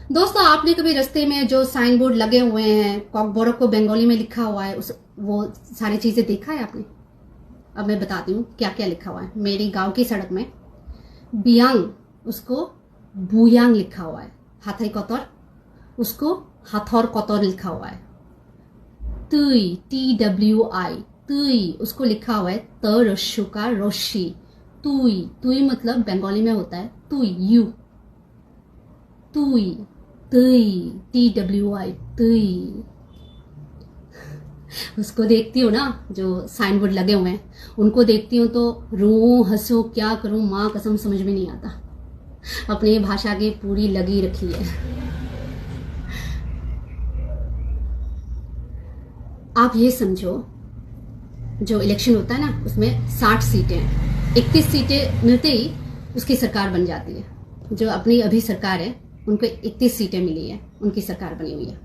दोस्तों, आपने कभी रास्ते में जो साइन बोर्ड लगे हुए हैं कॉकबोरक को बंगाली में लिखा हुआ है वो सारी चीजें देखा है आपने? अब मैं बताती हूँ क्या क्या लिखा हुआ है। मेरी गांव की सड़क में बियांग उसको बुयांग लिखा हुआ है, हाथई कतर उसको हाथौर कतर लिखा हुआ है, तुई TWI तुई उसको लिखा हुआ है त रस्सु का रस्सी, तुई तुई मतलब बंगाली में होता है तुई यू, तुई तुई TWI तुई। उसको देखती हूँ ना, जो साइन बोर्ड लगे हुए हैं उनको देखती हूँ तो रो हंसो क्या करूँ, माँ कसम समझ में नहीं आता। अपनी भाषा की पूरी लगी रखी है। आप ये समझो, जो इलेक्शन होता है ना उसमें 60 सीटें हैं, 31 सीटें मिलते ही उसकी सरकार बन जाती है। जो अपनी अभी सरकार है उनको 31 सीटें मिली है, उनकी सरकार बनी हुई है।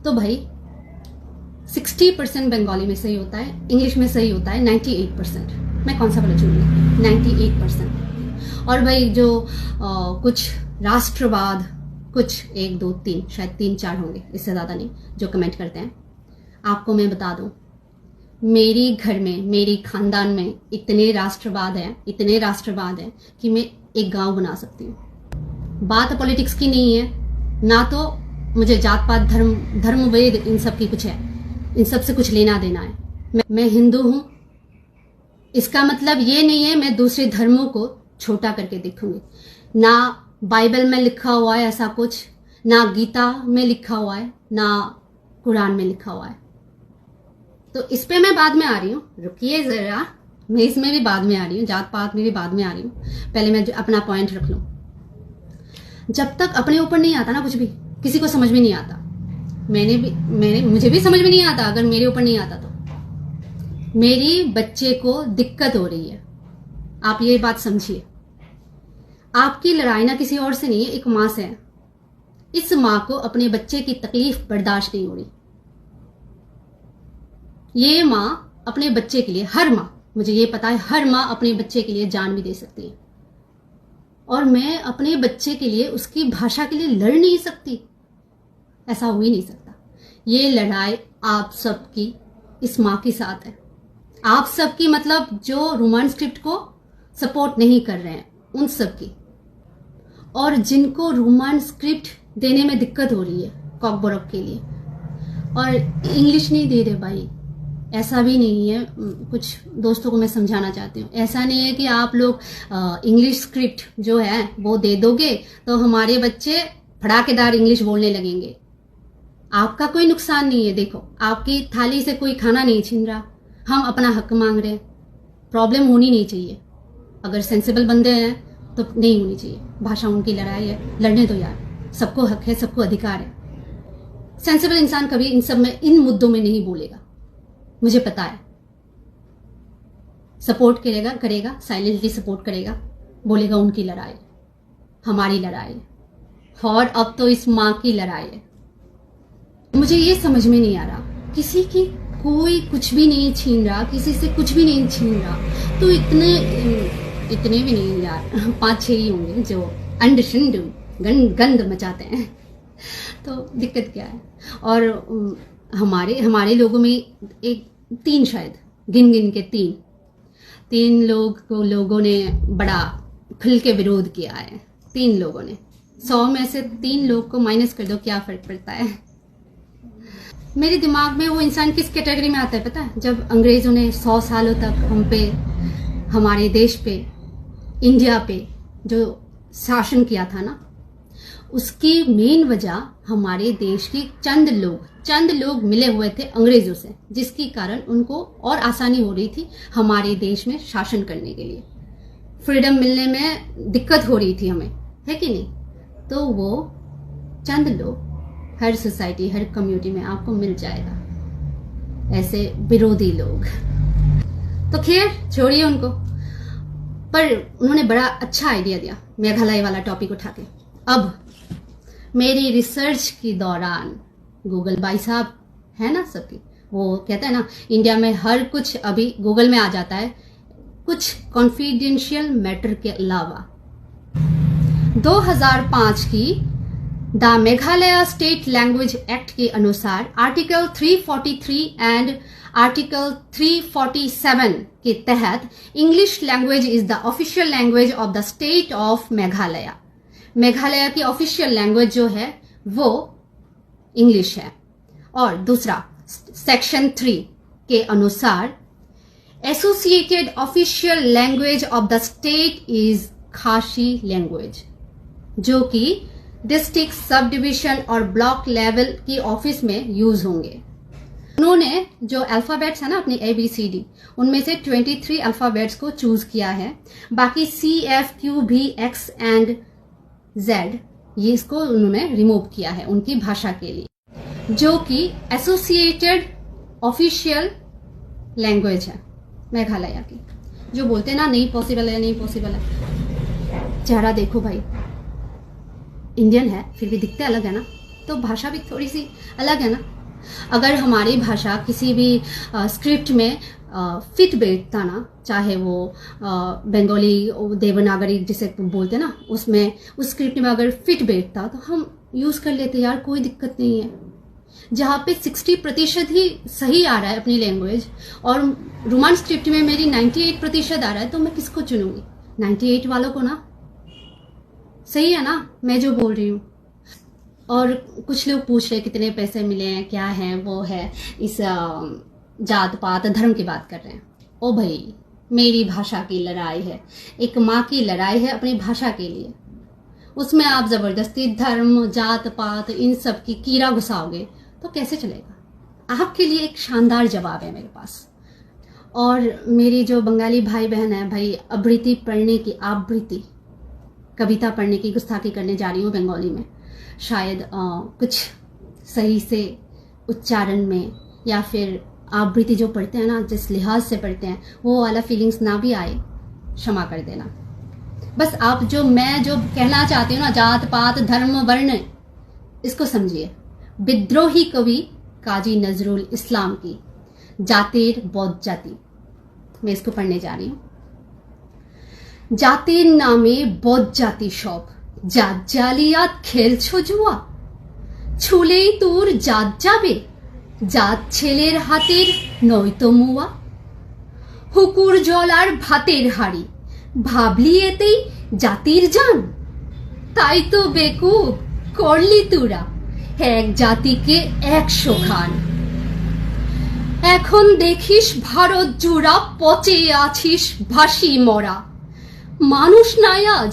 तो भाई 60% बंगाली में सही होता है, इंग्लिश में सही होता है 98%। मैं कौन सा वाला चुनूंगी? 98%। और भाई जो कुछ राष्ट्रवाद, कुछ 1 2 3 शायद 3 4 होंगे, इससे ज़्यादा नहीं, जो कमेंट करते हैं। आपको मैं बता दूं, मेरी घर में मेरी खानदान में इतने राष्ट्रवाद हैं कि मैं एक गांव बना सकती हूँ। बात पॉलिटिक्स की नहीं है ना, तो मुझे जात पात धर्म वेद इन सब की कुछ है, इन सब से कुछ लेना देना है। मैं हिंदू हूं, इसका मतलब ये नहीं है मैं दूसरे धर्मों को छोटा करके देखूंगी। ना बाइबल में लिखा हुआ है ऐसा कुछ, ना गीता में लिखा हुआ है, ना कुरान में लिखा हुआ है। तो इस पे मैं बाद में आ रही हूँ, रुकिए जरा, मैं इसमें भी बाद में आ रही हूँ, जात पात में भी बाद में आ रही हूँ। पहले मैं अपना पॉइंट रख लूं। जब तक अपने ऊपर नहीं आता ना कुछ भी, किसी को समझ में नहीं आता। मुझे भी समझ में नहीं आता अगर मेरे ऊपर नहीं आता तो। मेरी बच्चे को दिक्कत हो रही है, आप ये बात समझिए। आपकी लड़ाई ना किसी और से नहीं है, एक माँ से है। इस माँ को अपने बच्चे की तकलीफ बर्दाश्त नहीं हो रही। ये माँ अपने बच्चे के लिए, हर माँ, मुझे ये पता है, हर माँ अपने बच्चे के लिए जान भी दे सकती है, और मैं अपने बच्चे के लिए उसकी भाषा के लिए लड़ नहीं सकती? ऐसा हो ही नहीं सकता। ये लड़ाई आप सबकी इस माँ के साथ है। आप सबकी मतलब जो रोमन स्क्रिप्ट को सपोर्ट नहीं कर रहे हैं उन सबकी, और जिनको रोमन स्क्रिप्ट देने में दिक्कत हो रही है कॉकबोरक के लिए, और इंग्लिश नहीं दे रहे भाई। ऐसा भी नहीं है, कुछ दोस्तों को मैं समझाना चाहती हूँ, ऐसा नहीं है कि आप लोग इंग्लिश स्क्रिप्ट जो है वो दे दोगे तो हमारे बच्चे फड़ाकेदार इंग्लिश बोलने लगेंगे। आपका कोई नुकसान नहीं है। देखो, आपकी थाली से कोई खाना नहीं छीन रहा, हम अपना हक मांग रहे हैं। प्रॉब्लम होनी नहीं चाहिए। अगर सेंसिबल बंदे हैं तो नहीं होनी चाहिए। भाषा उनकी लड़ाई है, लड़ने दो यार, सबको हक है, सबको अधिकार है। सेंसिबल इंसान कभी इन सब में, इन मुद्दों में नहीं बोलेगा, मुझे पता है। सपोर्ट करेगा साइलेंटली सपोर्ट करेगा, बोलेगा उनकी लड़ाई, हमारी लड़ाई है, और अब तो इस माँ की लड़ाई है। मुझे ये समझ में नहीं आ रहा, किसी की कोई कुछ भी नहीं छीन रहा, किसी से कुछ भी नहीं छीन रहा, तो इतने भी नहीं यार, 5-6 ही होंगे जो अंडशंड गंद मचाते हैं। तो दिक्कत क्या है? और हमारे लोगों में 3 शायद गिन के 3 लोगों ने बड़ा खुल के विरोध किया है। 3 लोगों ने, 100 में से 3 लोग को माइनस कर दो, क्या फर्क पड़ता है? मेरे दिमाग में वो इंसान किस कैटेगरी में आता है पता है? जब अंग्रेजों ने 100 सालों तक हम पे, हमारे देश पे, इंडिया पे जो शासन किया था ना, उसकी मेन वजह हमारे देश के चंद लोग मिले हुए थे अंग्रेजों से, जिसके कारण उनको और आसानी हो रही थी हमारे देश में शासन करने के लिए। फ्रीडम मिलने में दिक्कत हो रही थी हमें, है कि नहीं? तो वो चंद लोग हर सोसाइटी, हर कम्युनिटी में आपको मिल जाएगा, ऐसे विरोधी लोग। तो खैर छोड़िए उनको, पर उन्होंने बड़ा अच्छा आइडिया दिया मेघालय वाला टॉपिक उठा के। अब मेरी रिसर्च के दौरान गूगल भाई साहब है ना सबकी, वो कहते हैं ना इंडिया में हर कुछ अभी गूगल में आ जाता है, कुछ कॉन्फिडेंशियल मैटर के अलावा। 2005 की the Meghalaya state language act के अनुसार आर्टिकल 343 एंड आर्टिकल 347 के तहत English language is the official language of the state of Meghalaya. Meghalaya की ऑफिशियल लैंग्वेज जो है वो इंग्लिश है। और दूसरा सेक्शन 3 के अनुसार associated official language of the state is खासी लैंग्वेज, जो कि डिस्ट्रिक्ट, सब डिवीजन और ब्लॉक लेवल की ऑफिस में यूज होंगे। उन्होंने जो अल्फाबेट्स है ना अपनी ABCD, उनमें से 23 अल्फाबेट्स को चूज किया है। बाकी CFQB X एंड Z ये इसको उन्होंने रिमूव किया है उनकी भाषा के लिए, जो कि एसोसिएटेड ऑफिशियल लैंग्वेज है मेघालय की। जो बोलते हैं ना नहीं पॉसिबल है, नहीं पॉसिबल है, चेहरा देखो भाई, इंडियन है फिर भी दिखते अलग है ना, तो भाषा भी थोड़ी सी अलग है ना। अगर हमारी भाषा किसी भी स्क्रिप्ट में फिट बैठता ना, चाहे वो बंगाली देवनागरी जिसे बोलते ना, उसमें उस स्क्रिप्ट में अगर फिट बैठता तो हम यूज कर लेते यार, कोई दिक्कत नहीं है। जहाँ पे 60% ही सही आ रहा है अपनी लैंग्वेज और रोमान स्क्रिप्ट में मेरी 98% आ रहा है, तो मैं किसको चुनूंगी? 98 वालों को ना। सही है ना मैं जो बोल रही हूँ। और कुछ लोग पूछ रहे कितने पैसे मिले हैं, क्या है वो है, इस जात पात धर्म की बात कर रहे हैं। ओ भाई, मेरी भाषा की लड़ाई है, एक माँ की लड़ाई है अपनी भाषा के लिए। उसमें आप जबरदस्ती धर्म, जात पात इन सब की कीड़ा घुसाओगे तो कैसे चलेगा? आपके लिए एक शानदार जवाब है मेरे पास। और मेरी जो बंगाली भाई बहन है भाई, आवृत्ति पढ़ने की, आवृत्ति कविता पढ़ने की गुस्ताखी करने जा रही हूँ बंगाली में। शायद कुछ सही से उच्चारण में या फिर आवृत्ति जो पढ़ते हैं ना, जिस लिहाज से पढ़ते हैं वो वाला फीलिंग्स ना भी आए, क्षमा कर देना। बस आप जो मैं जो कहना चाहती हूँ ना, जात पात धर्म वर्ण, इसको समझिए। विद्रोही कवि काजी नजरुल इस्लाम की जातेर बौद्ध जाति, मैं इसको पढ़ने जा रही हूँ। জাতির নামে বজ্জাতি সব, জাত জালিয়াত খেলছো জুয়া, ছুলেই তোর জাত যাবে, জাত ছেলের হাতের নয়তো মুয়া, হুকুর জল আর ভাতের হাড়ি, ভাবলি এতেই জাতির জান, তাই তো বেকুব করলি তোরা এক জাতিকে 100 খান। এখন দেখিস ভারত জুড়া পচে আছিস ভাসি মরা, মানুষ নাই আজ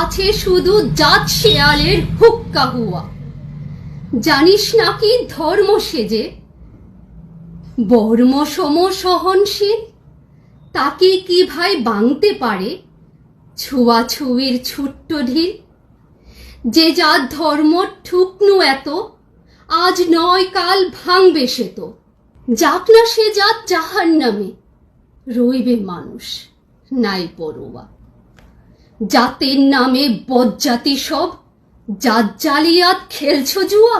আছে শুধু জাত শেয়ালের হুক্কা হুয়া। জানিস নাকি ধর্ম সেজে বর্ম সম সহনশীল, তাকে কি ভাই ভাঙতে পারে ছুয়াছুয়ির ছোট্ট ঢিল। যে যার ধর্ম ঠুকনু এত, আজ নয় কাল ভাঙবে সে তো, যাক না সে জাত জাহান্নামে, রইবে মানুষ নাই পরোয়া। জাতের নামে বজ্জাতি সব, জাত জালিয়াত খেলছো জুয়া।